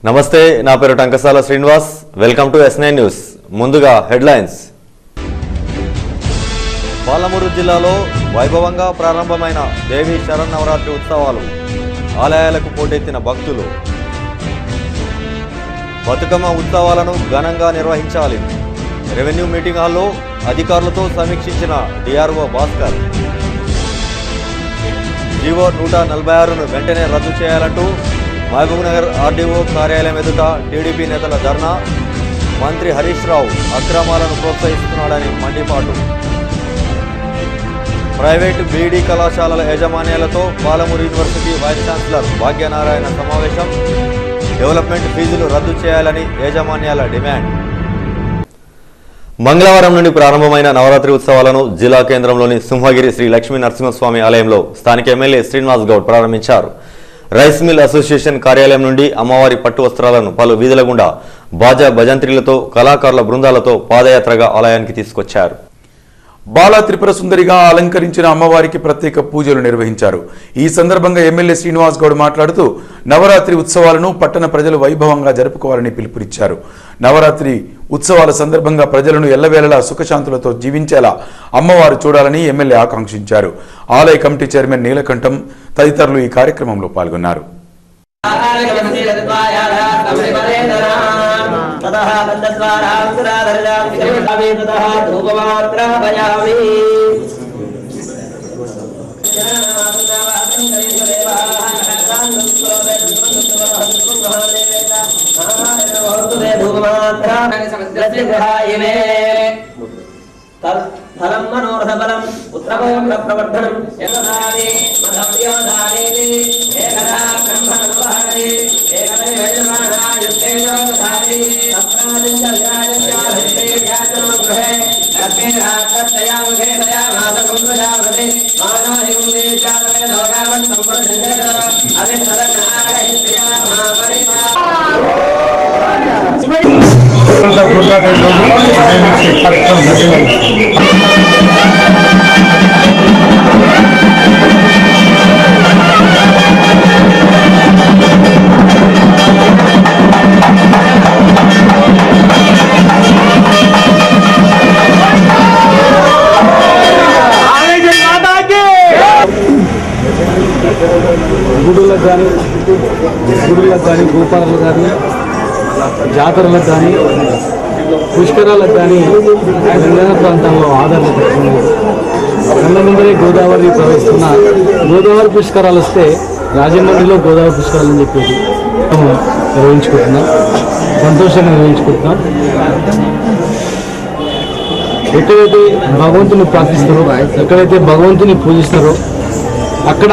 నమస్తే, నా పేరు Tankasala Srinivas. Welcome to S9 news. ముందుగా హెడ్లైన్స్. పాలమూరు జిల్లాలో వైభవంగా ప్రారంభమైన దేవి శరన్నవరాత్రి ఉత్సవాలు. ఆలయాలకు పోటెత్తిన భక్తులు. బతుకమ్మ ఉత్సవాలను ఘనంగా నిర్వహించాలి. రెవెన్యూ మీటింగ్ హాల్లో అధికారులతో సమీక్షించిన డిఆర్ఓ భాస్కర్. జీవో 146ను వెంటనే రద్దు చేయాలంటూ మహబూబ్నగర్ ఆర్డీఓ కార్యాలయం ఎదుట టీడీపీ నేతల ధర్నా. మంత్రి హరీష్ రావు అక్రమాలను ప్రోత్సహిస్తున్నాడని మండిపాటు. ప్రైవేటు బీఈడీ కళాశాలల యాజమాన్యాలతో పాలమూరు యూనివర్సిటీ వైస్ ఛాన్సలర్ భాగ్యనారాయణ సమావేశం. డెవలప్మెంట్ ఫీజులు రద్దు చేయాలని యాజమాన్యాల డిమాండ్. మంగళవారం నుండి ప్రారంభమైన నవరాత్రి ఉత్సవాలను జిల్లా కేంద్రంలోని సింహగిరి శ్రీ లక్ష్మీ నరసింహస్వామి ఆలయంలో స్థానిక ఎమ్మెల్యే శ్రీనివాస్ గౌడ్ ప్రారంభించారు. రైస్ మిల్ అసోసియేషన్ కార్యాలయం నుండి అమ్మవారి పట్టు వస్త్రాలను పలు వీధుల గుండా బాజా భజంత్రీలతో కళాకారుల బృందాలతో పాదయాత్రగా ఆలయానికి తీసుకొచ్చారు. బాలా త్రిపుర సుందరిగా అలంకరించిన అమ్మవారికి ప్రత్యేక పూజలు నిర్వహించారు. ఈ సందర్భంగా ఎమ్మెల్యే శ్రీనివాస్ గౌడ్ మాట్లాడుతూ నవరాత్రి ఉత్సవాలను పట్టణ ప్రజలు వైభవంగా జరుపుకోవాలని పిలుపునిచ్చారు. నవరాత్రి ఉత్సవాల సందర్భంగా ప్రజలను ఎల్లవేళలా సుఖశాంతులతో జీవించేలా అమ్మవారు చూడాలని ఎమ్మెల్యే ఆకాంక్షించారు. ఆలయ కమిటీ చైర్మన్ నీలకంఠం తదితరులు ఈ కార్యక్రమంలో పాల్గొన్నారు. ఫలం మనోరథ బలం పుత్రపౌత్ర ప్రవర్ధనం యథాని మధవ్యోధాని ఏకదా బ్రహ్మణోహరి ఏకదే వేదమానాయుక్తేజోధాని అప్రాదించయాజాహరితే వ్యాజనో గృహే లక్ష్మీరాత్రయాముఖే దయామాతకుంభజావతి మానోహిందే జాతవే లోకావన్ సంప్రదంజన అవిసరనారహిత్యా మహాపరిమా గుడులకు కానీ గోపాలకు కానీ జాతరలకు కానీ పుష్కరాలకు కానీ తెలంగాణ ప్రాంతంలో ఆదరణ పెట్టుకున్నారు. కళ్ళ ముందరే గోదావరి ప్రవహిస్తున్న గోదావరి పుష్కరాలు వస్తే రాజమండ్రిలో గోదావరి పుష్కరాలు అని చెప్పేసి మేము నిర్వహించుకుంటున్నాం. సంతోషంగా నిర్వహించుకుంటున్నాం. ఎక్కడైతే భగవంతుని ప్రార్థిస్తారో, ఎక్కడైతే భగవంతుని పూజిస్తారో అక్కడ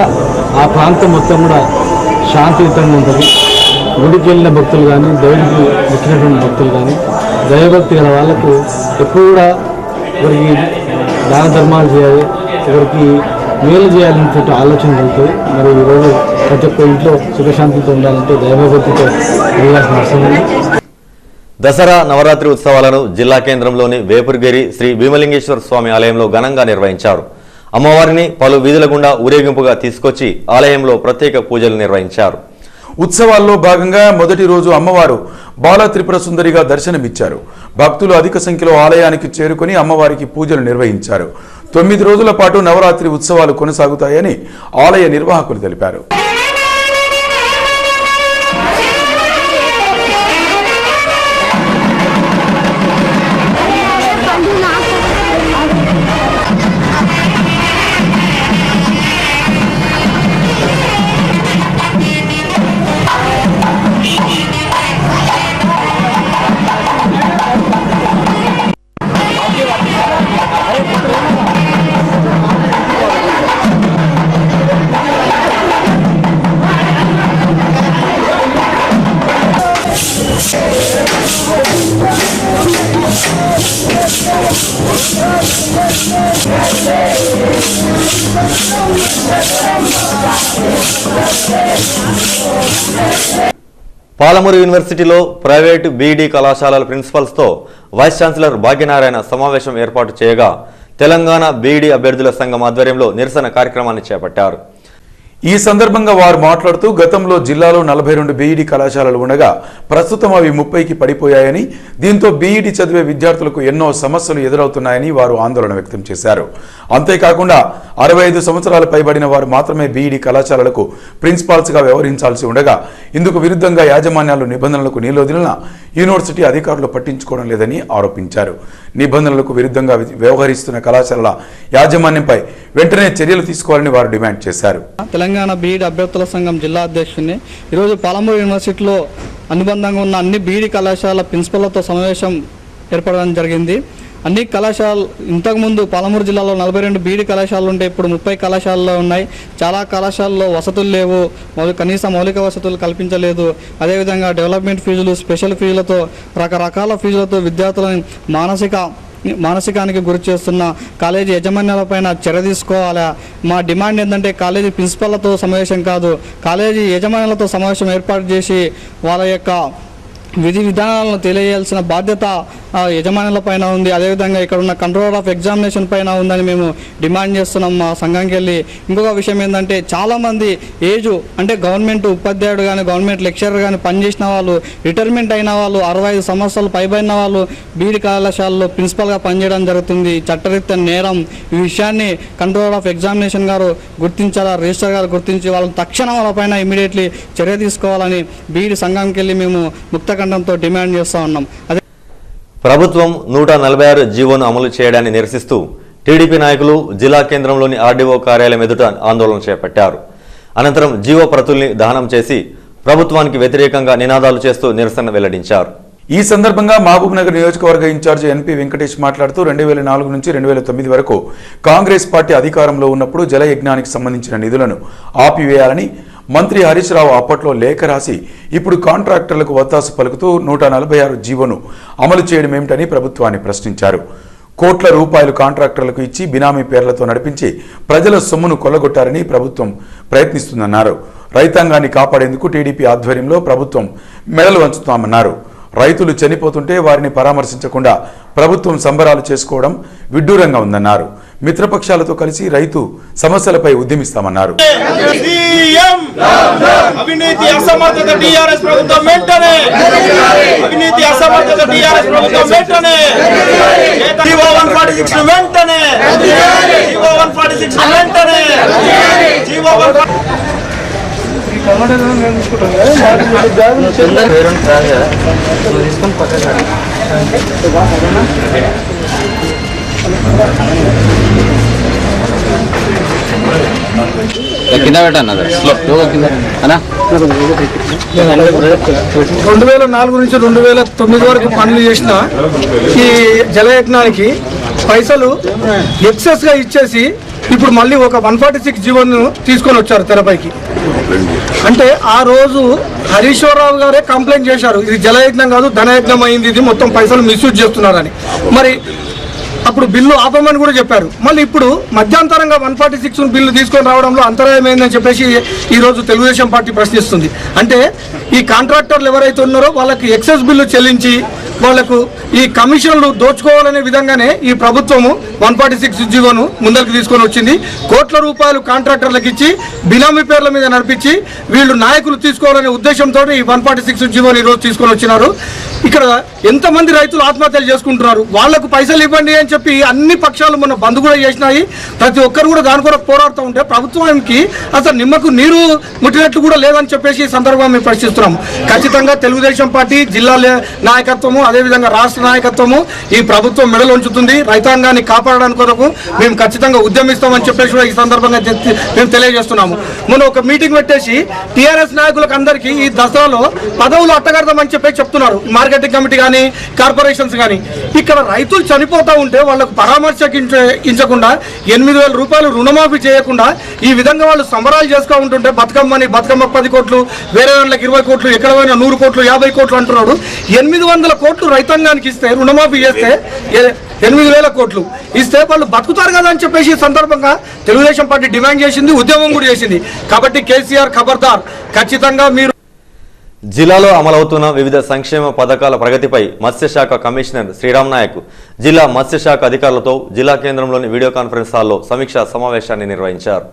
ఆ ప్రాంతం మొత్తం కూడా శాంతియుతంగా ఉంటుంది. గుడికి వెళ్ళిన భక్తులు కానీ, దేవుడికి వచ్చినటువంటి భక్తులు కానీ, దైవభక్తి గల వాళ్ళకు ఎప్పుడు కూడా ఒకరికి దాన ధర్మాలు చేయాలి, ఒకరికి మేలు చేయాలనేటువంటి ఆలోచన కలుగుతుంది. మరి ఈరోజు ప్రతి ఒక్క ఇంట్లో సుఖశాంతితో ఉండాలంటే దైవభక్తితో చేయాల్సిన అవసరం ఉంది. దసరా నవరాత్రి ఉత్సవాలను జిల్లా కేంద్రంలోని వేపుర్గిరి శ్రీ భీమలింగేశ్వర స్వామి ఆలయంలో ఘనంగా నిర్వహించారు. అమ్మవారిని పలు వీధుల గుండా ఊరేగింపుగా తీసుకొచ్చి ఆలయంలో ప్రత్యేక పూజలు నిర్వహించారు. ఉత్సవాల్లో భాగంగా మొదటి రోజు అమ్మవారు బాలా త్రిపుర సుందరిగా దర్శనమిచ్చారు. భక్తులు అధిక సంఖ్యలో ఆలయానికి చేరుకుని అమ్మవారికి పూజలు నిర్వహించారు. 9 రోజుల పాటు నవరాత్రి ఉత్సవాలు కొనసాగుతాయని ఆలయ నిర్వాహకులు తెలిపారు. పాలమూరు యూనివర్సిటీలో ప్రైవేటు బీఈడీ కళాశాలల ప్రిన్సిపల్స్తో వైస్ ఛాన్సలర్ భాగ్యనారాయణ సమావేశం ఏర్పాటు చేయగా తెలంగాణ బీఈడీ అభ్యర్థుల సంఘం ఆధ్వర్యంలో నిరసన కార్యక్రమాన్ని చేపట్టారు. ఈ సందర్భంగా వారు మాట్లాడుతూ గతంలో జిల్లాలో 42 బీఈడీ కళాశాలలు ఉండగా ప్రస్తుతం అవి 30కి పడిపోయాయని, దీంతో బీఈడీ చదివే విద్యార్థులకు ఎన్నో సమస్యలు ఎదురవుతున్నాయని వారు ఆందోళన వ్యక్తం చేశారు. అంతేకాకుండా 65 సంవత్సరాలు పైబడిన వారు మాత్రమే బీఈడీ కళాశాలలకు ప్రిన్సిపాల్స్గా వ్యవహరించాల్సి ఉండగా ఇందుకు విరుద్ధంగా యాజమాన్యాలు నిబంధనలకు నీలొదిలిన యూనివర్సిటీ అధికారులు పట్టించుకోవడం లేదని ఆరోపించారు. నిబంధనలకు విరుద్ధంగా వ్యవహరిస్తున్న కళాశాలల యాజమాన్యంపై వెంటనే చర్యలు తీసుకోవాలని వారు డిమాండ్ చేశారు. తెలంగాణ బీఈడీ అభ్యర్థుల సంఘం జిల్లా అధ్యక్షుడిని ఈరోజు పాలమూరు యూనివర్సిటీలో అనుబంధంగా ఉన్న అన్ని బీఈడీ కళాశాల ప్రిన్సిపల్లతో సమావేశం ఏర్పడడం జరిగింది. అన్ని కళాశాలలు ఇంతకుముందు పాలమూరు జిల్లాలో 42 బీఈడీ కళాశాలలు ఉంటే ఇప్పుడు 30 కళాశాలలో ఉన్నాయి. చాలా కళాశాలలో వసతులు లేవు, కనీస మౌలిక వసతులు కల్పించలేదు. అదేవిధంగా డెవలప్మెంట్ ఫీజులు, స్పెషల్ ఫీజులతో, రకరకాల ఫీజులతో విద్యార్థులను మానసికానికి గురి చేస్తున్న కాలేజీ యజమాన్యాలపైన చర్య తీసుకోవాలా. మా డిమాండ్ ఏంటంటే కాలేజీ ప్రిన్సిపల్లతో సమావేశం కాదు, కాలేజీ యజమానులతో సమావేశం ఏర్పాటు చేసి వాళ్ళ యొక్క విధి విధానాలను తెలియజేయాల్సిన బాధ్యత యజమానుల పైన ఉంది. అదేవిధంగా ఇక్కడ ఉన్న కంట్రోలర్ ఆఫ్ ఎగ్జామినేషన్ పైన ఉందని మేము డిమాండ్ చేస్తున్నాం మా సంఘంకి వెళ్ళి. ఇంకొక విషయం ఏంటంటే చాలామంది అంటే గవర్నమెంట్ ఉపాధ్యాయుడు కానీ గవర్నమెంట్ లెక్చరర్ కానీ పనిచేసిన వాళ్ళు, రిటైర్మెంట్ అయిన వాళ్ళు, 65 సంవత్సరాలు పైబడిన వాళ్ళు బీఈడీ కళాశాలలో ప్రిన్సిపల్గా పనిచేయడం జరుగుతుంది. చట్టరీత్యా నేరం. ఈ విషయాన్ని కంట్రోలర్ ఆఫ్ ఎగ్జామినేషన్ గారు గుర్తించాలా, రిజిస్టర్ గారు గుర్తించి వాళ్ళని తక్షణం వాళ్ళపైన ఇమీడియట్లీ చర్య తీసుకోవాలని బీఈడీ సంఘంకి వెళ్ళి మేము ముక్తకంఠంతో డిమాండ్ చేస్తూ ఉన్నాం. ప్రభుత్వం 146 జీవోను అమలు చేయడాన్ని నిరసిస్తూ టీడీపీ నాయకులు జిల్లా కేంద్రంలోని ఆర్డీఓ కార్యాలయం ఎదుట ఆందోళన చేపట్టారు. అనంతరం జీవో ప్రతుల్ని దహనం చేసి ప్రభుత్వానికి వ్యతిరేకంగా నినాదాలు చేస్తూ నిరసన వెల్లడించారు. ఈ సందర్భంగా మహబూబ్ నగర్ నియోజకవర్గ ఇన్ఛార్జి ఎన్పీ వెంకటేష్ మాట్లాడుతూ 2004 నుంచి 2009 వరకు కాంగ్రెస్ పార్టీ అధికారంలో ఉన్నప్పుడు జలయజ్ఞానికి సంబంధించిన నిధులను ఆపివేయాలని మంత్రి హరీష్ రావు అప్పట్లో లేఖ రాసి ఇప్పుడు కాంట్రాక్టర్లకు వత్తాసు పలుకుతూ 146 జీవోను అమలు చేయడం ఏమిటని ప్రభుత్వాన్ని ప్రశ్నించారు. కోట్ల రూపాయలు కాంట్రాక్టర్లకు ఇచ్చి బినామీ పేర్లతో నడిపించి ప్రజల సొమ్మును కొల్లగొట్టారని ప్రభుత్వం ప్రయత్నిస్తుందన్నారు. రైతాంగాన్ని కాపాడేందుకు టీడీపీ ఆధ్వర్యంలో ప్రభుత్వం మెడలు వంచుతామన్నారు. రైతులు చనిపోతుంటే వారిని పరామర్శించకుండా ప్రభుత్వం సంబరాలు చేసుకోవడం విడ్డూరంగా ఉందన్నారు. మిత్రపక్షాలతో కలిసి రైతు సమస్యలపై ఉద్యమిస్తామన్నారు. అవినీతి అసమర్థత టిఆర్ఎస్ ప్రభుత్వం వెంటనే, అవినీతి అసమర్థత టిఆర్ఎస్ ప్రభుత్వం వెంటనే, జీవో 146 వెంటనే, జీవో 146 వెంటనే, జీవో 146 కింద పెట్టాను 2004 నుంచి 2009 వరకు పనులు చేసిన ఈ జలయజ్ఞానికి పైసలు ఎక్సెస్ గా ఇచ్చేసి ఇప్పుడు మళ్ళీ ఒక 146 జీవోను తీసుకొని వచ్చారు తెరపైకి. అంటే ఆ రోజు హరీశ్వరరావు గారే కంప్లైంట్ చేశారు, ఇది జలయజ్ఞం కాదు ధనయజ్ఞం అయింది, ఇది మొత్తం పైసలు మిస్యూజ్ చేస్తున్నారని. మరి అప్పుడు బిల్లు ఆపమని కూడా చెప్పారు. మళ్ళీ ఇప్పుడు మధ్యాంతరంగా 146 బిల్లు తీసుకొని రావడంలో అంతరాయం ఏందని చెప్పేసి ఈరోజు తెలుగుదేశం పార్టీ ప్రశ్నిస్తుంది. అంటే ఈ కాంట్రాక్టర్లు ఎవరైతే ఉన్నారో వాళ్ళకి ఎక్సెస్ బిల్లు చెల్లించి వాళ్లకు ఈ కమిషన్లు దోచుకోవాలనే విధంగానే ఈ ప్రభుత్వము 146 జీవోను ముందరికి తీసుకొని వచ్చింది. కోట్ల రూపాయలు కాంట్రాక్టర్లకు ఇచ్చి బినామీ పేర్ల మీద నడిపించి వీళ్ళు నాయకులు తీసుకోవాలనే ఉద్దేశంతో ఈ 146 జీవోని ఈరోజు తీసుకొని వచ్చినారు. ఇక్కడ ఎంతమంది రైతులు ఆత్మహత్యలు చేసుకుంటున్నారు, వాళ్లకు పైసలు ఇవ్వండి అని చెప్పి అన్ని పక్షాలు మొన్న బంద్ కూడా చేసినాయి. ప్రతి ఒక్కరు కూడా దాని కొరకు పోరాడుతూ ఉంటే ప్రభుత్వానికి అసలు నిమ్మకు నీరు ముట్టినట్లు కూడా లేదని చెప్పేసి ఈ సందర్భంగా మేము ప్రశ్నిస్తున్నాం. ఖచ్చితంగా తెలుగుదేశం పార్టీ జిల్లా నాయకత్వము అదేవిధంగా రాష్ట్ర నాయకత్వము ఈ ప్రభుత్వం మెడలు ఉంచుతుంది. రైతాంగాన్ని కాపాడడానికి కొరకు మేము ఖచ్చితంగా ఉద్యమిస్తామని చెప్పేసి కూడా ఈ సందర్భంగా మేము తెలియజేస్తున్నాము. మొన్న ఒక మీటింగ్ పెట్టేసి టీఆర్ఎస్ నాయకులకు అందరికీ ఈ దసరాలో పదవులు అట్టగడదామని చెప్పి చెప్తున్నారు. మార్కెటింగ్ కమిటీ కానీ కార్పొరేషన్స్ కానీ ఇక్కడ రైతులు చనిపోతూ ఉంటే వాళ్ళకు పరామర్శించకుండా 8,000 రూపాయలు రుణమాఫీ చేయకుండా ఈ విధంగా వాళ్ళు సంబరాలు చేసుకో ఉంటుంటే బతుకమ్మని 10 కోట్లు, వేరే వాళ్ళకి 20 కోట్లు, ఎక్కడ పోయినా 100 కోట్లు 50 కోట్లు అంటున్నాడు. 800 కోట్లు రైతాంగానికి ఇస్తే రుణమాఫీ చేస్తే 8,000 కోట్లు ఇస్తే వాళ్ళు బతుకుతారు కదా అని చెప్పేసి ఈ సందర్భంగా తెలుగుదేశం పార్టీ డిమాండ్ చేసింది, ఉద్యమం కూడా చేసింది. కాబట్టి కేసీఆర్ ఖబర్దార్, ఖచ్చితంగా మీరు జిల్లాలో అమలవుతున్న వివిధ సంక్షేమ పథకాల ప్రగతిపై మత్స్యశాఖ కమిషనర్ శ్రీరామ్ నాయక్ జిల్లా మత్స్యశాఖ అధికారులతో జిల్లా కేంద్రంలోని వీడియో కాన్ఫరెన్స్ హాల్లో సమీక్షా సమావేశాన్ని నిర్వహించారు.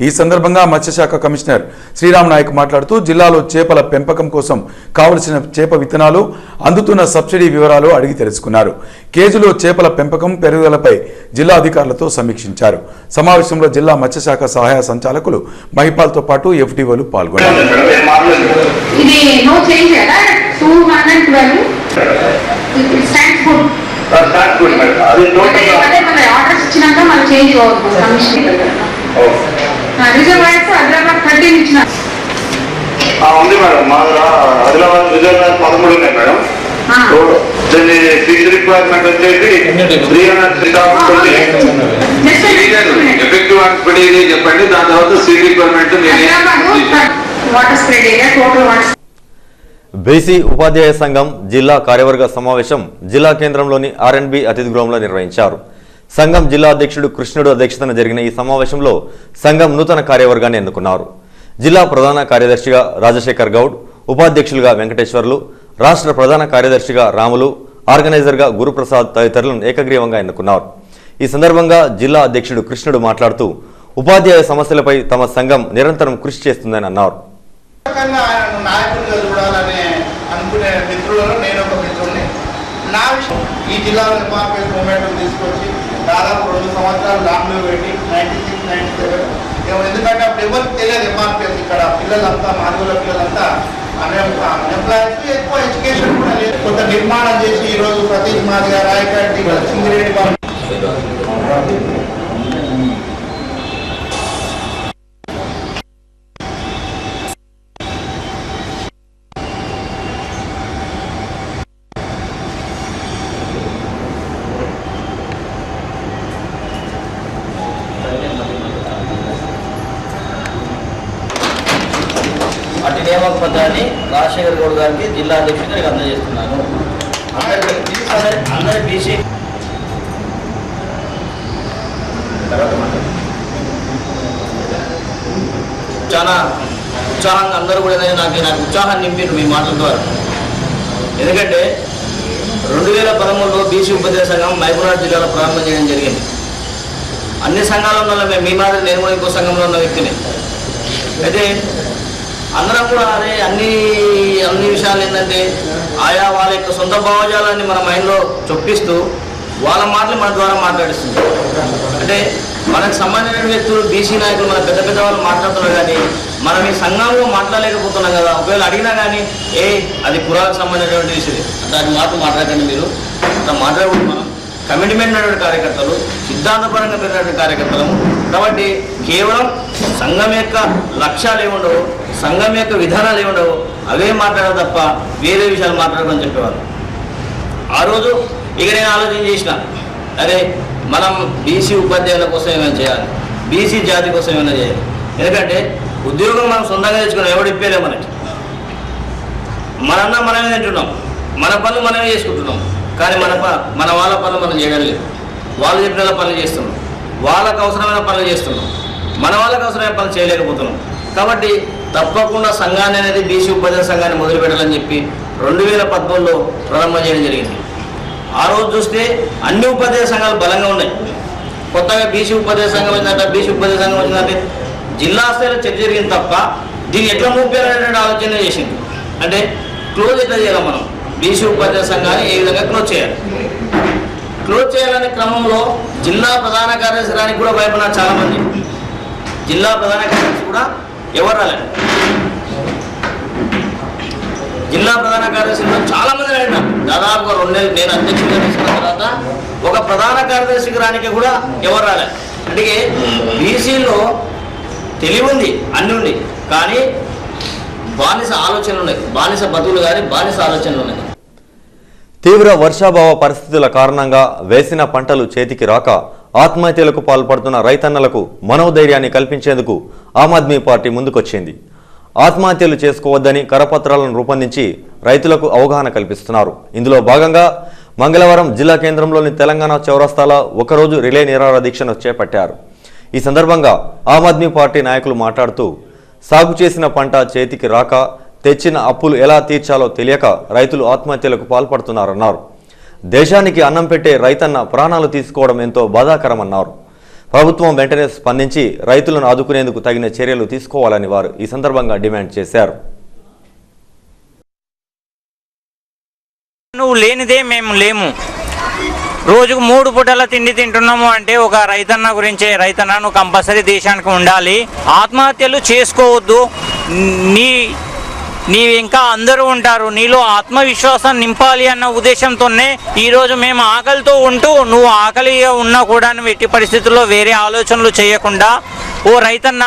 ఈ సందర్భంగా మత్స్యశాఖ కమిషనర్ శ్రీరామ్ నాయక్ మాట్లాడుతూ జిల్లాలో చేపల పెంపకం కోసం కావలసిన చేప విత్తనాలు, అందుతున్న సబ్సిడీ వివరాలు అడిగి తెలుసుకున్నారు. కేజీలో చేపల పెంపకం పెరుగుదలపై జిల్లా అధికారులతో సమీక్షించారు. సమావేశంలో జిల్లా మత్స్యశాఖ సహాయ సంచాలకులు మహిపాల్తో పాటు FDOలు పాల్గొన్నారు. ఆర్డర్స్ ఇచ్చినాక మనం చేంజ్ రిజర్వాయర్స్ హైదరాబాద్ 13 ఇచ్చిన ఉంది మేడం. మా ఆదిలాబాద్ రిజర్వాయర్ 13 ఉన్నాయి మేడం. దీని ఫీజు రిక్వైర్మెంట్ వచ్చేసి 300 ఎఫెక్టివ్ స్ప్రెడ్ ఏరియా చెప్పండి. దాని తర్వాత seed requirement water spread area total water. BC ఉపాధ్యాయ సంఘం జిల్లా కార్యవర్గ సమావేశం జిల్లా కేంద్రంలోని R&B అతిథి గృహంలో నిర్వహించారు. సంఘం జిల్లా అధ్యక్షుడు కృష్ణుడు అధ్యక్షతన జరిగిన ఈ సమావేశంలో సంఘం నూతన కార్యవర్గాన్ని ఎన్నుకున్నారు. జిల్లా ప్రధాన కార్యదర్శిగా రాజశేఖర్ గౌడ్, ఉపాధ్యక్షులుగా వెంకటేశ్వర్లు, రాష్ట్ర ప్రధాన కార్యదర్శిగా రాములు, ఆర్గనైజర్గా గురుప్రసాద్ తదితరులను ఏకగ్రీవంగా ఎన్నుకున్నారు. ఈ సందర్భంగా జిల్లా అధ్యక్షుడు కృష్ణుడు మాట్లాడుతూ ఉపాధ్యాయ సమస్యలపై తమ సంఘం నిరంతరం కృషి చేస్తుందని అన్నారు. నాయకుడిగా చూడాలని అనుకునే మిత్రులలో నేను ఒక మిత్రుడిని. నా విషయం ఈ జిల్లాలో ఎంఆర్పీఎస్ మూమెంట్ తీసుకొచ్చి దాదాపు 2 సంవత్సరాలు లాంగ్లో పెట్టి 96, 97 ఎందుకంటే అప్పుడు ఎవరికి తెలియదు ఎంఆర్పీఎస్. ఇక్కడ పిల్లలంతా మాదిగల పిల్లలంతా ఎంప్లాయీస్ ఎక్కువ ఎడ్యుకేషన్ కూడా లేదు. కొంత నిర్మాణం చేసి ఈరోజు సతీష్ మాదిగ, రాయకట్టి, సింగిరెడ్డి బాబు అటు నియామక పత్రాన్ని రాజశేఖర్ గౌడ్ గారికి జిల్లా అధ్యక్షుడిగా అందజేస్తున్నాను. అందరి బీసీ చాలా ఉత్సాహంగా అందరూ కూడా నాకు ఉత్సాహాన్ని నింపారు మీ మాటల ద్వారా. ఎందుకంటే 2013లో బీసీ ఉపాధ్యాయ సంఘం మహబూబ్నగర్ జిల్లాలో ప్రారంభం చేయడం జరిగింది. అన్ని సంఘాలలో మేము మీ మాదిరి నేను కూడా ఇంకో సంఘంలో ఉన్న వ్యక్తిని. అయితే అందరం కూడా అదే అన్ని విషయాలు ఏంటంటే ఆయా వాళ్ళ యొక్క సొంత భావజాలాన్ని మన మైండ్లో చొప్పిస్తూ వాళ్ళ మాటలు మన ద్వారా మాట్లాడిస్తుంది. అంటే మనకు సంబంధించిన వ్యక్తులు బీసీ నాయకులు మన పెద్ద పెద్ద వాళ్ళు మాట్లాడుతున్నారు, కానీ మనం ఈ సంఘంలో మాట్లాడలేకపోతున్నాం కదా. ఒకవేళ అడిగినా కానీ అది కులాలకు సంబంధించినటువంటి విషయం, దాని మాట్లాడకండి మీరు అంత మాట్లాడకూడదు. మనం కమిట్మెంట్ ఉన్నటువంటి కార్యకర్తలు, సిద్ధాంతపరంగా పెరిగినటువంటి కార్యకర్తలము. కాబట్టి కేవలం సంఘం యొక్క లక్ష్యాలు ఏముండవు, సంఘం యొక్క విధానాలు ఏముండవు, అవే మాట్లాడడం తప్ప వేరే విషయాలు మాట్లాడమని చెప్పేవారు. ఆ రోజు ఇక నేను ఆలోచన చేసిన, అరే మనం బీసీ ఉపాధ్యాయుల కోసం ఏమైనా చేయాలి, బీసీ జాతి కోసం ఏమైనా చేయాలి. ఎందుకంటే ఉద్యోగం మనం సొంతంగా తెచ్చుకున్నాం, ఎవడు ఇప్పేలే మనకి. మనన్నా మనమే తింటున్నాం, మన పనులు మనమే చేసుకుంటున్నాం. కానీ మన వాళ్ళ పనులు మనం చేయడం లేదు. వాళ్ళు చెప్పిన పనులు చేస్తున్నాం, వాళ్ళకు అవసరమైన పనులు చేస్తున్నాం, మన వాళ్ళకు అవసరమైన పనులు చేయలేకపోతున్నాం. కాబట్టి తప్పకుండా సంఘాన్ని అనేది బీసీ ఉపాధ్యాయ సంఘాన్ని మొదలుపెట్టాలని చెప్పి 2014లో ప్రారంభం చేయడం జరిగింది. ఆ రోజు చూస్తే అన్ని ఉపాధ్యాయ సంఘాలు బలంగా ఉన్నాయి. కొత్తగా బీసీ ఉపాధ్యాయ సంఘం వచ్చిందంటే జిల్లా స్థాయిలో చర్చ జరిగింది తప్ప దీన్ని ఎట్లా మూపేయాలనే ఆలోచన చేసింది. అంటే క్లోజ్ ఎట్లా చేయాలి, మనం బీసీ ఉపాధ్యాయ సంఘాన్ని ఏ విధంగా క్లోజ్ చేయాలనే క్రమంలో జిల్లా ప్రధాన కార్యదర్శి రానికి కూడా భయపడినారు చాలామంది. జిల్లా ప్రధాన కార్యదర్శి కూడా ఎవరు రాలేదు. జిల్లా ప్రధాన కార్యదర్శిలో చాలా మంది అడిగినారు. దాదాపుగా 2 నెలలు నేను అధ్యక్షుడిగా తీసుకున్న తర్వాత ఒక ప్రధాన కార్యదర్శికి రానికి కూడా ఎవరు రాలేదు. అంటే బీసీలో తెలివి ఉంది, అన్నీ ఉంది, కానీ బానిస ఆలోచనలు ఉన్నాయి, బానిస బతుకులు కానీ బానిస ఆలోచనలు ఉన్నాయి. తీవ్ర వర్షాభావ పరిస్థితుల కారణంగా వేసిన పంటలు చేతికి రాక ఆత్మహత్యలకు పాల్పడుతున్న రైతన్నలకు మనోధైర్యాన్ని కల్పించేందుకు ఆమ్ ఆద్మీ పార్టీ ముందుకొచ్చింది. ఆత్మహత్యలు చేసుకోవద్దని కరపత్రాలను రూపొందించి రైతులకు అవగాహన కల్పిస్తున్నారు. ఇందులో భాగంగా మంగళవారం జిల్లా కేంద్రంలోని తెలంగాణ చౌరస్తాలో ఒకరోజు రిలే నిరాహార దీక్షను చేపట్టారు. ఈ సందర్భంగా ఆమ్ ఆద్మీ పార్టీ నాయకులు మాట్లాడుతూ సాగు చేసిన పంట చేతికి రాక తెచ్చిన అప్పులు ఎలా తీర్చాలో తెలియక రైతులు ఆత్మహత్యలకు పాల్పడుతున్నారన్నారు. దేశానికి అన్నం పెట్టే రైతన్న ప్రాణాలు తీసుకోవడం ఎంతో బాధాకరమన్నారు. ప్రభుత్వం వెంటనే స్పందించి రైతులను ఆదుకునేందుకు తగిన చర్యలు తీసుకోవాలని వారు ఈ సందర్భంగా డిమాండ్ చేశారు. నువ్వు లేనిదే మేము లేము. రోజుకు 3 పూటల తిండి తింటున్నాము అంటే ఒక రైతన్న గురించే. రైతన్న నువ్వు కంపల్సరీ దేశానికి ఉండాలి. ఆత్మహత్యలు చేసుకోవద్దు. నీ ఇంకా అందరూ ఉంటారు. నీలో ఆత్మవిశ్వాసం నింపాలి అన్న ఉద్దేశంతోనే ఈరోజు మేము ఆకలితో ఉంటూ నువ్వు ఆకలిగా ఉన్నా కూడా నువ్వు ఎట్టి పరిస్థితుల్లో వేరే ఆలోచనలు చేయకుండా ఓ రైతన్న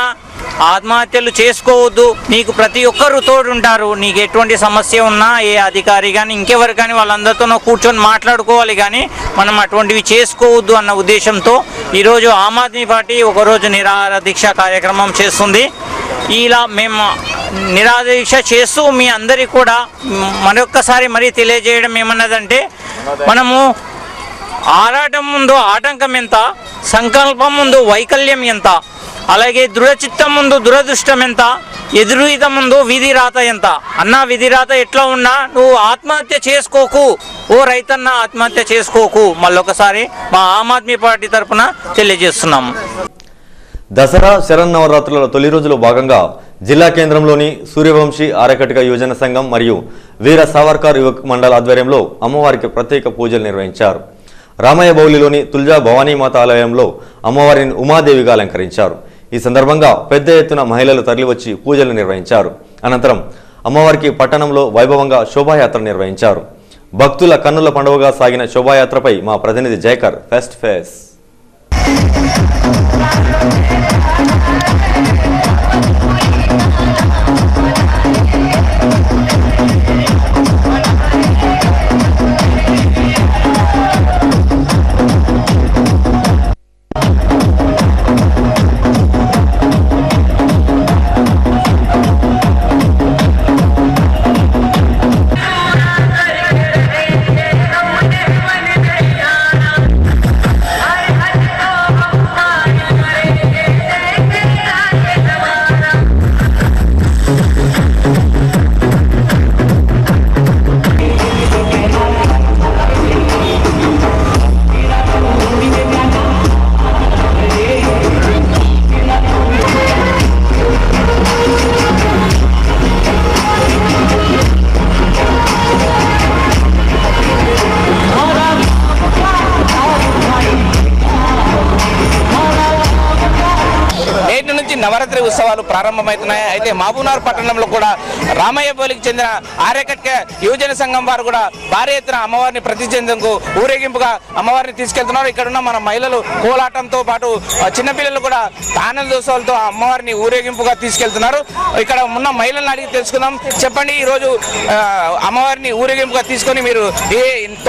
ఆత్మహత్యలు చేసుకోవద్దు. నీకు ప్రతి ఒక్కరు తోడుంటారు. నీకు ఎటువంటి సమస్య ఉన్నా ఏ అధికారి కానీ ఇంకెవరు కానీ వాళ్ళందరితో కూర్చొని మాట్లాడుకోవాలి, కానీ మనం అటువంటివి చేసుకోవద్దు అన్న ఉద్దేశంతో ఈరోజు ఆమ్ ఆద్మీ పార్టీ ఒకరోజు నిరాహార దీక్ష కార్యక్రమం చేస్తుంది. ఇలా మేము నిరాహార దీక్ష చేస్తూ మీ అందరికీ కూడా మరొక్కసారి మరీ తెలియజేయడం ఏమన్నదంటే, మనము ఆరాటం ముందు ఆటంకం ఎంత, సంకల్పం ముందు వైకల్యం ఎంత, అలాగే దృఢచిత్తం ముందు దురదృష్టం ఎంత, ఎదురుయిత ముందు విధి రాత ఎంత. అన్న విధి రాత ఎట్లా ఉన్నా నువ్వు ఆత్మహత్య చేసుకోకు, ఓ రైతన్న ఆత్మహత్య చేసుకోకు. మళ్ళొకసారి మా ఆమ్ ఆద్మీ పార్టీ తరఫున తెలియజేస్తున్నాము. దసరా శరన్నవరాత్రుల తొలి రోజులో భాగంగా జిల్లా కేంద్రంలోని సూర్యవంశీ ఆరకటిక యువజన సంఘం మరియు వీర సావర్కర్ యువక మండల ఆధ్వర్యంలో అమ్మవారికి ప్రత్యేక పూజలు నిర్వహించారు. రామయ్య బౌలిలోని తుల్జా భవానీమాత ఆలయంలో అమ్మవారిని ఉమాదేవిగా అలంకరించారు. ఈ సందర్భంగా పెద్ద ఎత్తున మహిళలు తరలివచ్చి పూజలు నిర్వహించారు. అనంతరం అమ్మవారికి పట్టణంలో వైభవంగా శోభాయాత్ర నిర్వహించారు. భక్తుల కన్నుల పండుగగా సాగిన శోభాయాత్రపై మా ప్రతినిధి Jayakar face to face. Navratri ఉత్సవాలు ప్రారంభమవుతున్నాయి. అయితే మహబూబ్నగర్ పట్టణంలో కూడా రామయ్య బోలికి చెందిన ఆర్యకట్క యువజన సంఘం వారు కూడా భారీ ఎత్తున అమ్మవారిని ప్రతిష్ఠించేందుకు ఊరేగింపుగా అమ్మవారిని తీసుకెళ్తున్నారు. ఇక్కడ ఉన్న మన మహిళలు కోలాటంతో పాటు చిన్నపిల్లలు కూడా ఆనందోత్సవాలతో అమ్మవారిని ఊరేగింపుగా తీసుకెళ్తున్నారు. ఇక్కడ ఉన్న మహిళలను అడిగి తెలుసుకుందాం. చెప్పండి, ఈరోజు అమ్మవారిని ఊరేగింపుగా తీసుకొని మీరు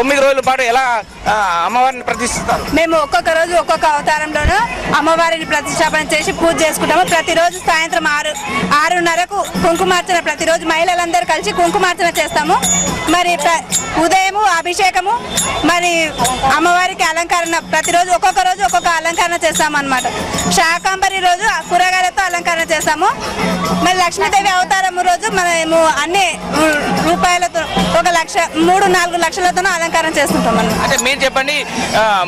9 రోజుల పాటు ఎలా అమ్మవారిని ప్రతిష్ఠిస్తారు? మేము ఒక్కొక్క రోజు ఒక్కొక్క అవతారంలోనూ అమ్మవారిని ప్రతిష్టాపన చేసి పూజ చేసుకుంటాము. ప్రతిరోజు సాయంత్రం 6:30కు కుంకుమార్చన, ప్రతిరోజు మహిళలందరూ కలిసి కుంకుమార్చన చేస్తాము. మరి ఉదయము అభిషేకము, మరి అమ్మవారికి అలంకరణ, ప్రతిరోజు ఒక్కొక్క రోజు ఒక్కొక్క అలంకరణ చేస్తాము అన్నమాట. శాకాంబరి రోజు కూరగాయలతో అలంకరణ చేస్తాము. మరి లక్ష్మీదేవి అవతారం రోజు మేము అన్ని రూపాయలతో 1,00,000 3-4 లక్షలతో అలంకరణ చేస్తుంటాం అన్నమాట. అంటే మీరు చెప్పండి,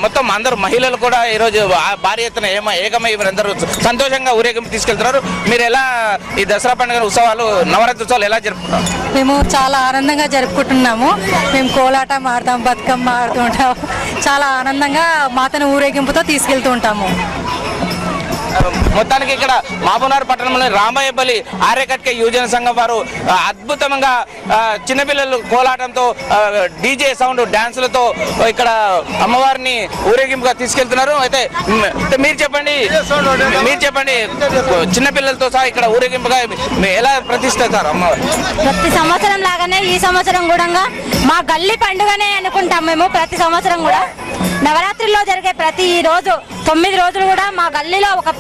మొత్తం అందరూ మహిళలు కూడా ఈరోజు భారీ ఎత్తున ఏకమై అందరూ సంతోషంగా ఊరేగింపు తీసుకెళ్తున్నారు. మీరు ఎలా ఈ దసరా పండుగ ఉత్సవాలు, నవరాత్రి ఉత్సవాలు ఎలా జరుపుకుంటారు? మేము చాలా ఆనందంగా జరుపుకుంటున్నాము. మేము కోలాటం ఆడతాం, బతుకమ్మ ఆడుతూ ఉంటాం. చాలా ఆనందంగా మాతను ఊరేగింపుతో తీసుకెళ్తూ ఉంటాము. మొత్తానికి ఇక్కడ మహబూబ్నగర్ పట్టణంలోని రామయ్యపల్లి ఆర్యకట్క యువజన సంఘం వారు అద్భుతంగా చిన్నపిల్లలు కోలాటంతో డీజే సౌండ్ డాన్సులతో ఇక్కడ అమ్మవారిని ఊరేగింపుగా తీసుకెళ్తున్నారు. అయితే మీరు చెప్పండి చిన్నపిల్లలతో సహా ఇక్కడ ఊరేగింపుగా ఎలా ప్రతిష్ఠిస్తారు అమ్మవారు? ప్రతి సంవత్సరం లాగానే ఈ సంవత్సరం కూడా మా గల్లీ పండుగనే అనుకుంటాం. మేము ప్రతి సంవత్సరం కూడా నవరాత్రిలో జరిగే ప్రతి రోజు 9 రోజులు కూడా మా గల్లీలో ఒక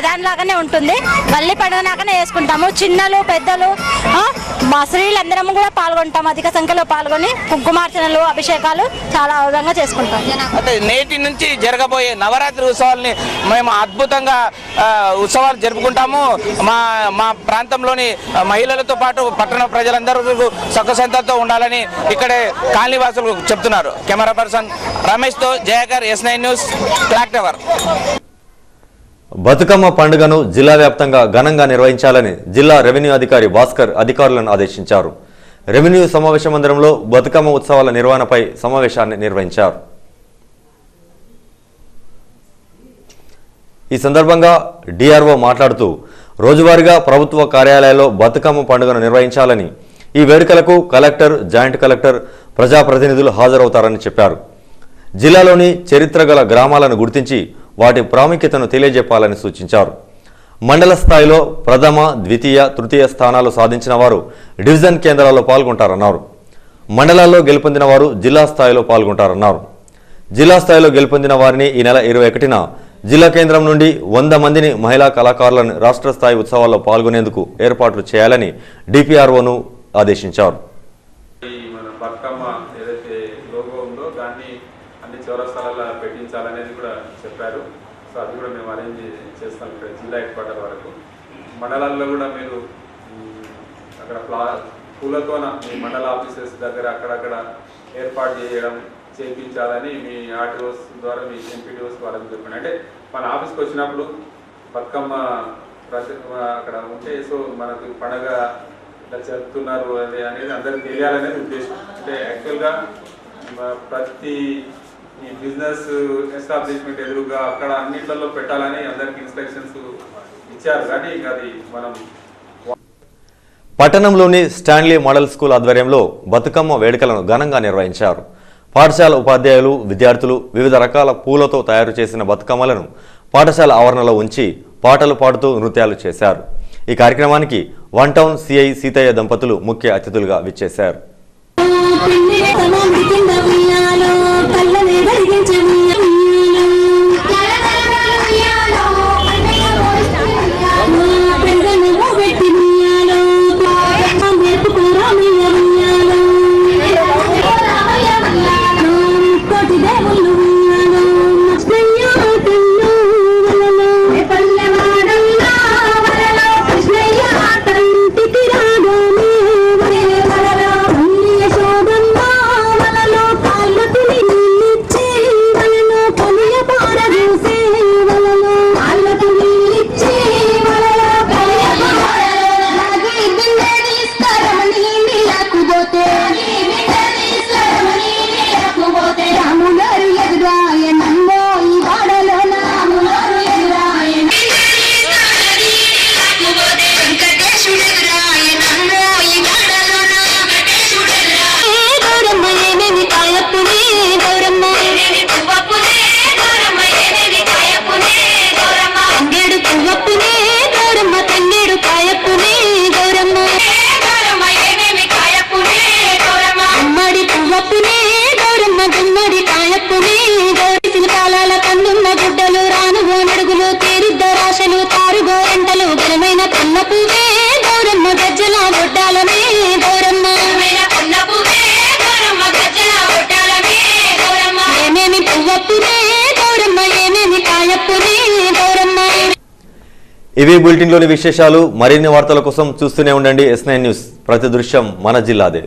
దానిలాగానే ఉంటుంది. గల్లీ పండుగ లాగానే వేసుకుంటాము. చిన్నలు పెద్దలు మా స్త్రీలందరం కూడా పాల్గొంటాం. అధిక సంఖ్యలో పాల్గొని కుంకుమార్చనలు, అభిషేకాలు చాలా విధంగా చేసుకుంటాం. అంటే నేటి నుంచి జరగబోయే నవరాత్రి ఉత్సవాల్ని మేము అద్భుతంగా ఉత్సవాలు జరుపుకుంటాము. మా ప్రాంతంలోని మహిళలతో పాటు పట్టణ ప్రజలందరూ సుఖశాంతితో ఉండాలని ఇక్కడే కాలనీవాసులు చెప్తున్నారు. కెమెరా పర్సన్ రమేష్తో Jayakar, S9 news, clock tower. Bathukamma పండుగను జిల్లా వ్యాప్తంగా ఘనంగా నిర్వహించాలని జిల్లా రెవెన్యూ అధికారి భాస్కర్ అధికారులను ఆదేశించారు. రెవెన్యూ సమావేశ మందిరంలో బతుకమ్మ ఉత్సవాల నిర్వహణపై సమావేశాన్ని నిర్వహించారు. ఈ సందర్భంగా డిఆర్ఓ మాట్లాడుతూ రోజువారీగా ప్రభుత్వ కార్యాలయాల్లో బతుకమ్మ పండుగను నిర్వహించాలని, ఈ వేడుకలకు కలెక్టర్, జాయింట్ కలెక్టర్, ప్రజాప్రతినిధులు హాజరవుతారని చెప్పారు. జిల్లాలోని చరిత్ర గల గ్రామాలను గుర్తించి వాటి ప్రాముఖ్యతను తెలియజెప్పాలని సూచించారు. మండల స్థాయిలో ప్రథమ, ద్వితీయ, తృతీయ స్థానాలు సాధించిన వారు డివిజన్ కేంద్రాల్లో పాల్గొంటారన్నారు. మండలాల్లో గెలుపొందిన వారు జిల్లా స్థాయిలో పాల్గొంటారన్నారు. జిల్లా స్థాయిలో గెలుపొందిన వారిని ఈ నెల 21న జిల్లా కేంద్రం నుండి 100 మందిని మహిళా కళాకారులను రాష్ట్ర స్థాయి ఉత్సవాల్లో పాల్గొనేందుకు ఏర్పాట్లు చేయాలని డిపిఆర్ఓను ఆదేశించారు. మన బతుకమ్మ ఏదైతే లోగో ఉందో దాన్ని అన్ని చౌరస్తాలలో పెట్టించాలనేది కూడా చెప్పారు. సో అది కూడా మేము అరేంజ్ చేస్తాం ఇక్కడ జిల్లా హెడ్ క్వార్టర్ వరకు. మండలాల్లో కూడా మీరు అక్కడ పూలతోన మీ మండల ఆఫీసెస్ దగ్గర అక్కడక్కడ ఏర్పాటు చేయించాలని మీ ఆర్టీఓస్ ద్వారా మీ ఎంపీటీఓస్ వాళ్ళకి చెప్పండి. అంటే మన ఆఫీస్కి వచ్చినప్పుడు బతుకమ్మ అక్కడ ఉంటే సో మనకు పండగ ఇలా జరుపుతున్నారు అనేది అందరికి తెలియాలనేది ఉద్దేశం. అంటే యాక్చువల్గా ప్రతి ఈ బిజినెస్ ఎస్టాబ్లిష్మెంట్ ఎదురుగా అక్కడ అన్నింటిలో పెట్టాలని అందరికి ఇన్స్ట్రక్షన్స్ ఇచ్చారు. కానీ అది మనం పట్టణంలోని స్టాన్లీ మోడల్ స్కూల్ ఆధ్వర్యంలో బతుకమ్మ వేడుకలను ఘనంగా నిర్వహించారు. పాఠశాల ఉపాధ్యాయులు, విద్యార్థులు వివిధ రకాల పూలతో తయారు చేసిన బతుకమ్మలను పాఠశాల ఆవరణలో ఉంచి పాటలు పాడుతూ నృత్యాలు చేశారు. ఈ కార్యక్రమానికి వన్ టౌన్ సిఐ సీతయ్య దంపతులు ముఖ్య అతిథులుగా విచ్చేశారు. ఇవి బులెటిన్లోని విశేషాలు. మరిన్ని వార్తల కోసం చూస్తూనే ఉండండి S9 న్యూస్. ప్రతి దృశ్యం మన జిల్లాదే.